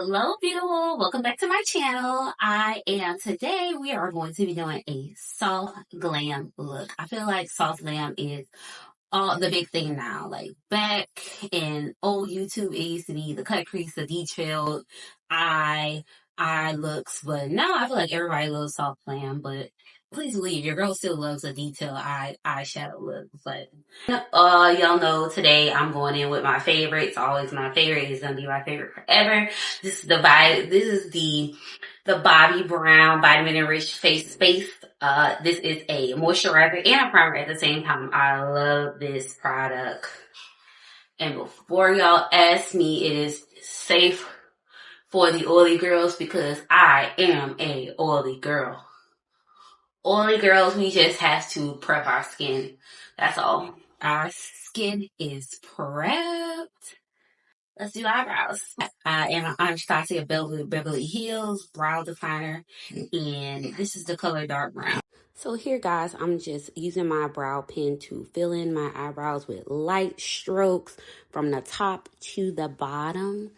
Hello, beautiful. Welcome back to my channel. Today we are going to be doing a soft glam look. I feel like soft glam is all the big thing now. Like back in old YouTube, it used to be the cut crease, the detailed eye, eye looks, but now I feel like everybody loves soft glam, but please believe your girl still loves a detailed eyeshadow look. But y'all know today I'm going in with my favorites. Always my favorite. Is gonna be my favorite forever. This is the Bobbi Brown Vitamin Enriched Face Space. This is a moisturizer and a primer at the same time. I love this product. And before y'all ask me, it is safe for the oily girls because I am a oily girl. Oily girls, we just have to prep our skin. That's all. Our skin is prepped. Let's do eyebrows. I am Anastasia Beverly Hills Brow Definer, and this is the color dark brown. So here, guys, I'm just using my brow pen to fill in my eyebrows with light strokes from the top to the bottom.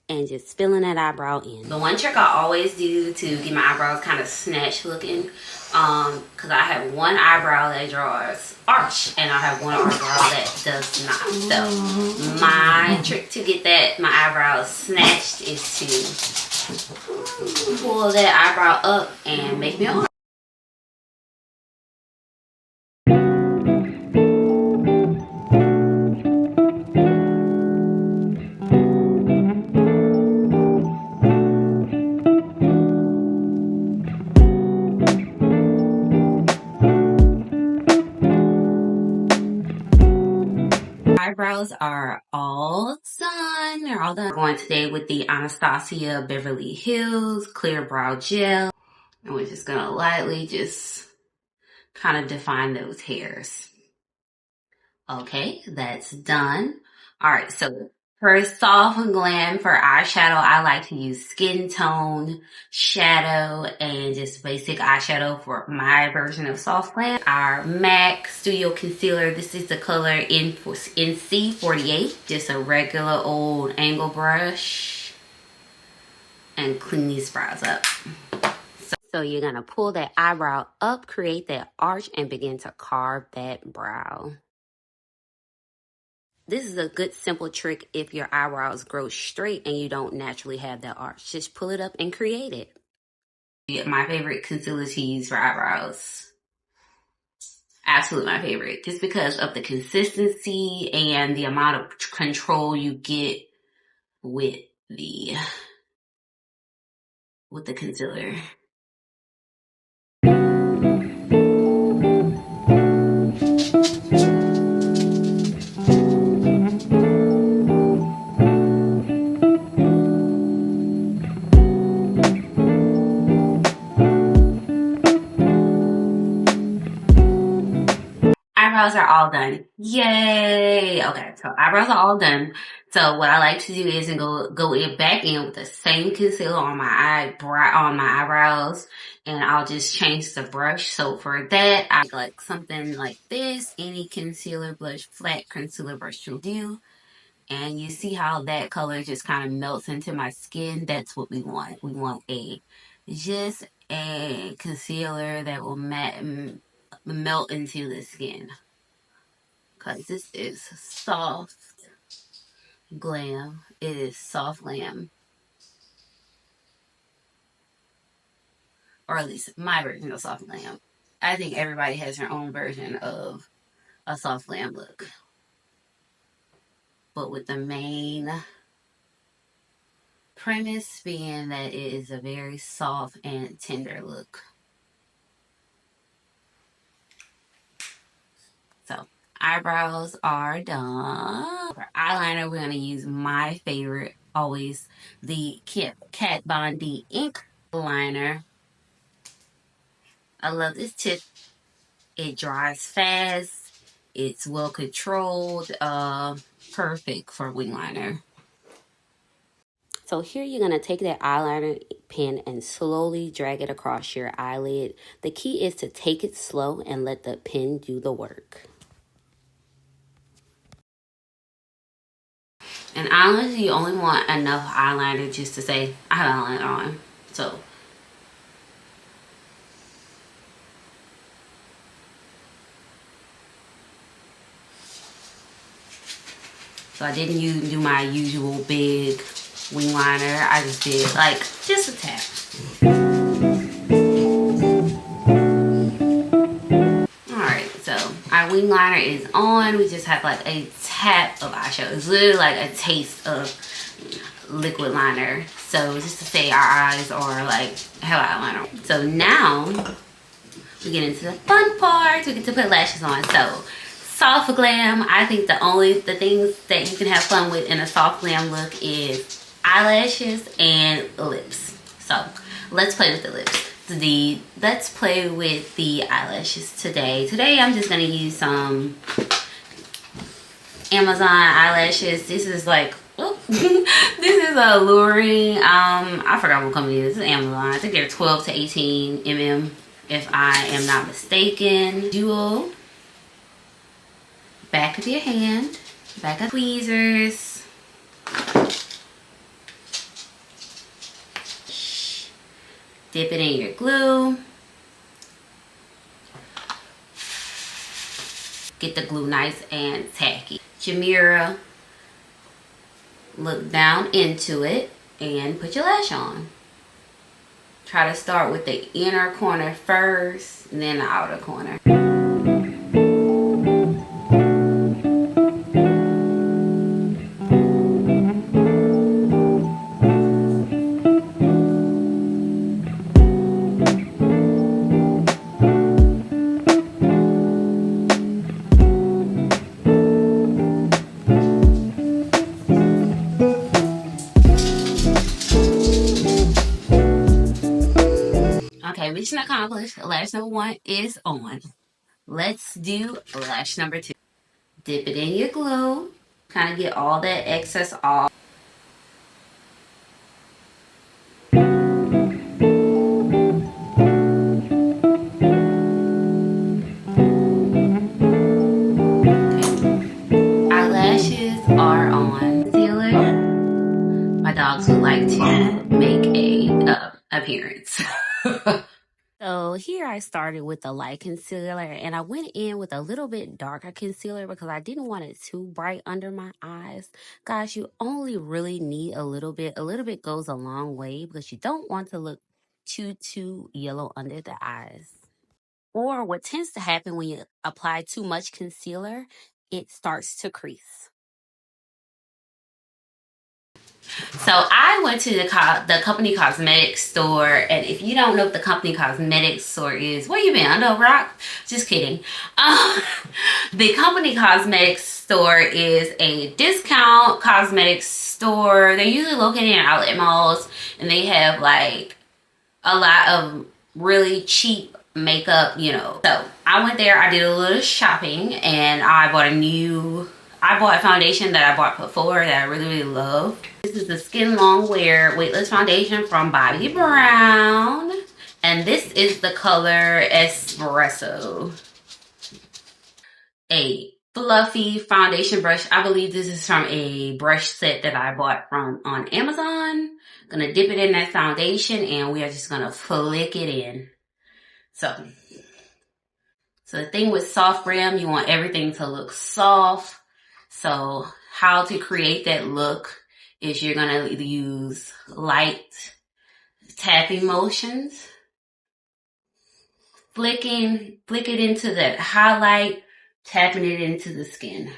And just filling that eyebrow in. The one trick I always do to get my eyebrows kind of snatched looking, because I have one eyebrow that draws arch, and I have one eyebrow that does not. So my trick to get my eyebrows snatched is to pull that eyebrow up and make me arch. Eyebrows are all done. They're all done. We're going today with the Anastasia Beverly Hills Clear Brow Gel. And we're just going to lightly just kind of define those hairs. Okay, that's done. All right, so for soft glam for eyeshadow, I like to use skin tone shadow and just basic eyeshadow for my version of soft glam. Our MAC Studio Concealer, this is the color NC48, just a regular old angle brush, and clean these brows up. So you're gonna pull that eyebrow up, create that arch, and begin to carve that brow. This is a good simple trick if your eyebrows grow straight and you don't naturally have that arch. Just pull it up and create it. My favorite concealer to use for eyebrows. Absolutely my favorite. Just because of the consistency and the amount of control you get with the concealer. Eyebrows are all done. Yay! Okay, so eyebrows are all done. So what I like to do is go back in with the same concealer on my eyebrows, and I'll just change the brush. So for that, I like something like this. Any concealer brush, flat concealer brush will do. And you see how that color just kind of melts into my skin. That's what we want. We want just a concealer that will melt into the skin. Because this is soft glam. It is soft glam. Or at least my version of soft glam. I think everybody has their own version of a soft glam look. But with the main premise being that it is a very soft and tender look. So, eyebrows are done. For eyeliner, we're going to use my favorite, always, the Kat Von D ink liner. I love this tip. It dries fast. It's well controlled. Perfect for wing liner. So here you're going to take that eyeliner pen and slowly drag it across your eyelid. The key is to take it slow and let the pen do the work. And honestly, you only want enough eyeliner just to say, I have eyeliner on. So I didn't do my usual big wing liner. I just did like just a tap. Alright, so our wing liner is on. We just have like a tap of eyeshadow. It's literally like a taste of liquid liner. So just to say our eyes are like have eyeliner. So now we get into the fun part. We get to put lashes on. So soft glam, I think the things that you can have fun with in a soft glam look is eyelashes and lips. So let's play with the lips. Let's play with the eyelashes today. Today I'm just gonna use some Amazon eyelashes. This is like, oh, this is alluring. I forgot what company it is. This is Amazon. I think they're 12 to 18 mm, if I am not mistaken. Dual. Back of your hand, back of tweezers. Dip it in your glue. Get the glue nice and tacky. Your mirror, look down into it and put your lash on. Try to start with the inner corner first, and then the outer corner. Okay, mission accomplished. Lash number 1 is on. Let's do lash number 2. Dip it in your glue. Kind of get all that excess off. Are on. Concealer. My dogs would like to make a appearance. So here I started with a light concealer, and I went in with a little bit darker concealer because I didn't want it too bright under my eyes. Guys, you only really need a little bit. A little bit goes a long way because you don't want to look too yellow under the eyes. Or what tends to happen when you apply too much concealer, it starts to crease. So I went to the company cosmetics store, and if you don't know what the company cosmetics store is, where you been, under a rock? Just kidding. The company cosmetics store is a discount cosmetics store. They're usually located in outlet malls, and they have like a lot of really cheap makeup, you know. So I went there, I did a little shopping, and I bought a foundation that I bought before that I really loved. This is the Skin Long Wear Weightless Foundation from Bobbi Brown. And this is the color Espresso. A fluffy foundation brush. I believe this is from a brush set that I bought on Amazon. Gonna dip it in that foundation, and we are just gonna flick it in. So the thing with soft glam, you want everything to look soft. So how to create that look is you're gonna use light tapping motions. Flick it into that highlight, tapping it into the skin.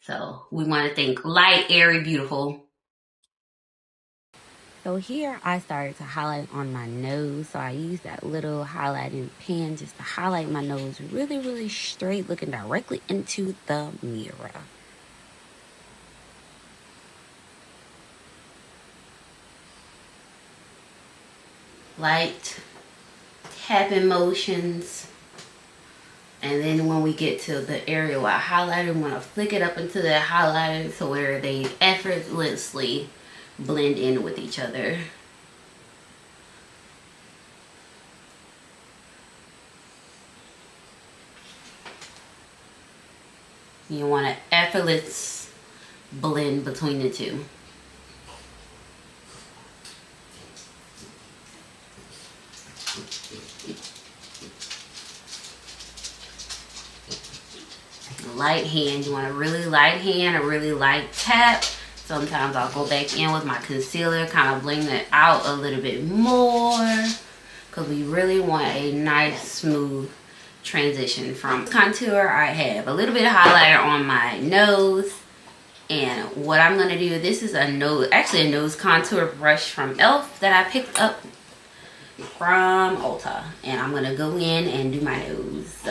So we want to think light, airy, beautiful. So here I started to highlight on my nose. So I used that little highlighting pen just to highlight my nose really straight, looking directly into the mirror. Light tapping motions. And then when we get to the area where I highlighted, we want to flick it up into the highlighter to where they effortlessly blend in with each other. You want to effortless blend between the two. Light hand. You want a really light hand, a really light tap. Sometimes I'll go back in with my concealer, kind of blend it out a little bit more, because we really want a nice smooth transition. From contour, I have a little bit of highlighter on my nose, and what I'm going to do, this is a nose contour brush from e.l.f. that I picked up from Ulta, and I'm going to go in and do my nose.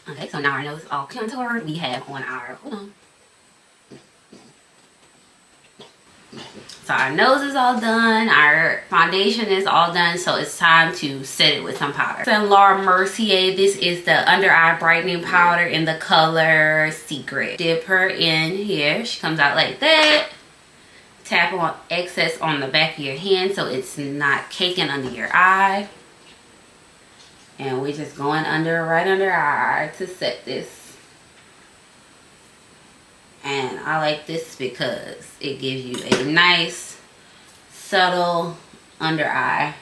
Okay, so now our nose is all contoured. We have on our, So our nose is all done. Our foundation is all done. So it's time to set it with some powder. So Laura Mercier, this is the under eye brightening powder in the color Secret. Dip her in here. She comes out like that. Tap on excess on the back of your hand so it's not caking under your eye. And we're just going right under our eye to set this. And I like this because it gives you a nice, subtle under eye.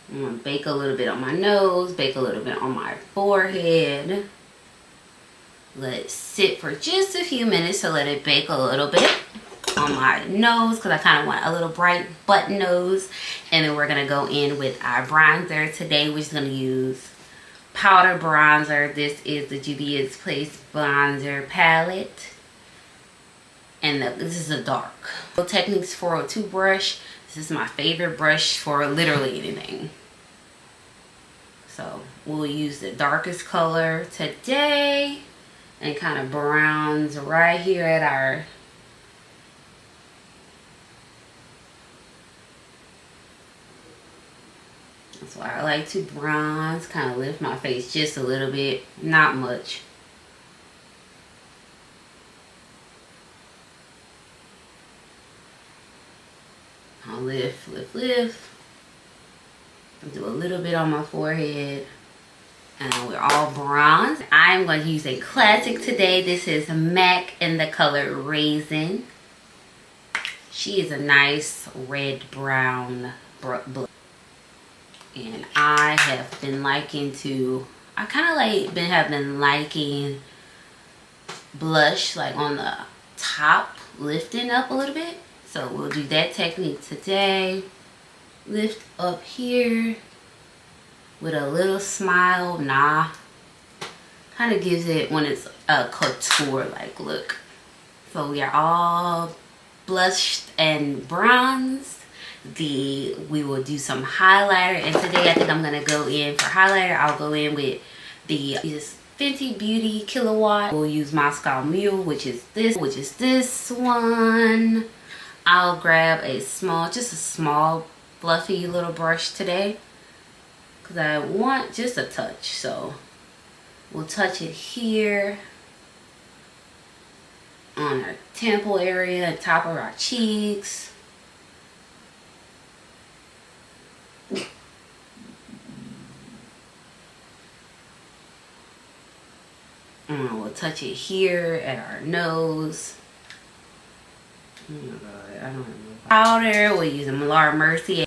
I'm going to bake a little bit on my nose, bake a little bit on my forehead. Let it sit for just a few minutes to let it bake a little bit on my nose, because I kind of want a little bright button nose. And then we're going to go in with our bronzer. Today we're just going to use powder bronzer. This is the Juvia's Place bronzer palette. And this is a dark. Techniques 402 brush. This is my favorite brush for literally anything. So we'll use the darkest color today and kind of browns right here at our that's why I like to bronze, kind of lift my face just a little bit, not much. I'll lift, lift, lift. Do a little bit on my forehead. And we're all bronze. I'm going to use a classic today. This is MAC in the color Raisin. She is a nice red brown blue. And I have been liking to, have been liking blush like on the top, lifting up a little bit. So we'll do that technique today. Lift up here with a little smile. Nah, kind of gives it when it's a couture like look. So we are all blushed and bronzed. We will do some highlighter, and today I think I'm gonna go in for highlighter. I'll go in with this Fenty Beauty Kilowatt. We'll use Moscow Mule, which is this one. I'll grab just a small fluffy little brush today because I want just a touch. So we'll touch it here on our temple area, the top of our cheeks. And we'll touch it here at our nose. Oh my God, I don't know. Powder, we'll use a Laura Mercier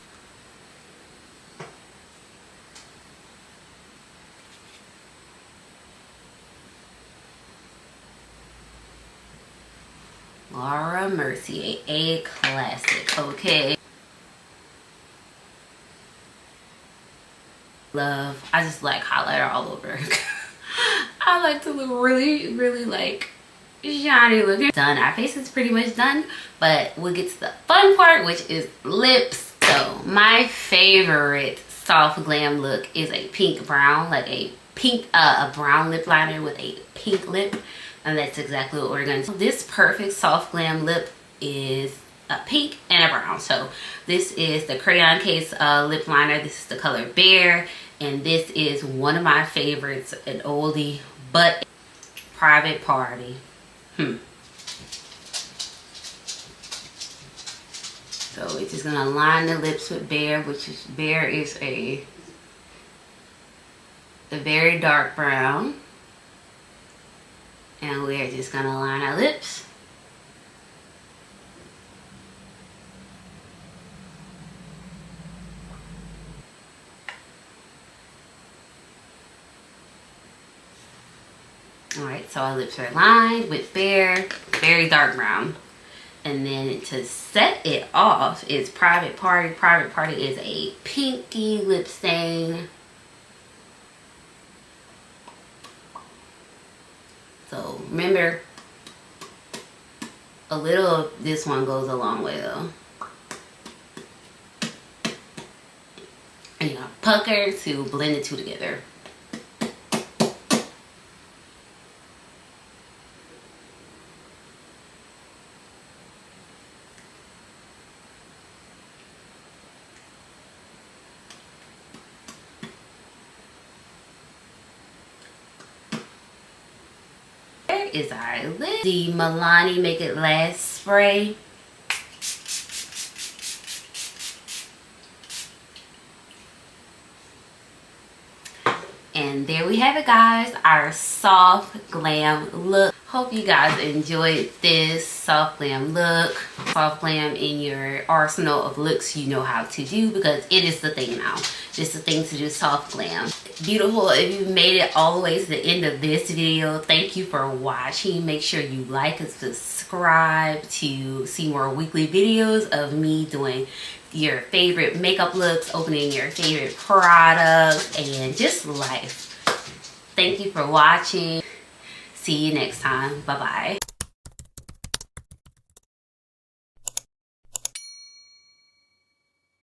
Laura Mercier, a classic, okay? Love, I just like highlighter all over. I like to look really, really like shiny looking. Done, our face is pretty much done, but we'll get to the fun part, which is lips. So my favorite soft glam look is a pink brown, like a pink, a brown lip liner with a pink lip. And that's exactly what we're going to do. This perfect soft glam lip is a pink and a brown. So this is the Crayon Case lip liner. This is the color Bear. And this is one of my favorites, an oldie, but Private Party. So we're just going to line the lips with Bear, which is, Bear is a very dark brown. And we're just going to line our lips. Alright, so our lips are lined with Bear, very dark brown. And then to set it off is Private Party. Private Party is a pinky lip stain. So remember, a little of this one goes a long way though. And you know, pucker to blend the two together. Is our lip. The Milani Make It Last spray. And there we have it, guys, our soft glam look. Hope you guys enjoyed this soft glam look. Soft glam in your arsenal of looks you know how to do, because it is the thing now. It's the thing to do, soft glam. Beautiful. If you made it all the way to the end of this video, thank you for watching. Make sure you like and subscribe to see more weekly videos of me doing your favorite makeup looks, opening your favorite products, and just life. Thank you for watching. See you next time. Bye-bye.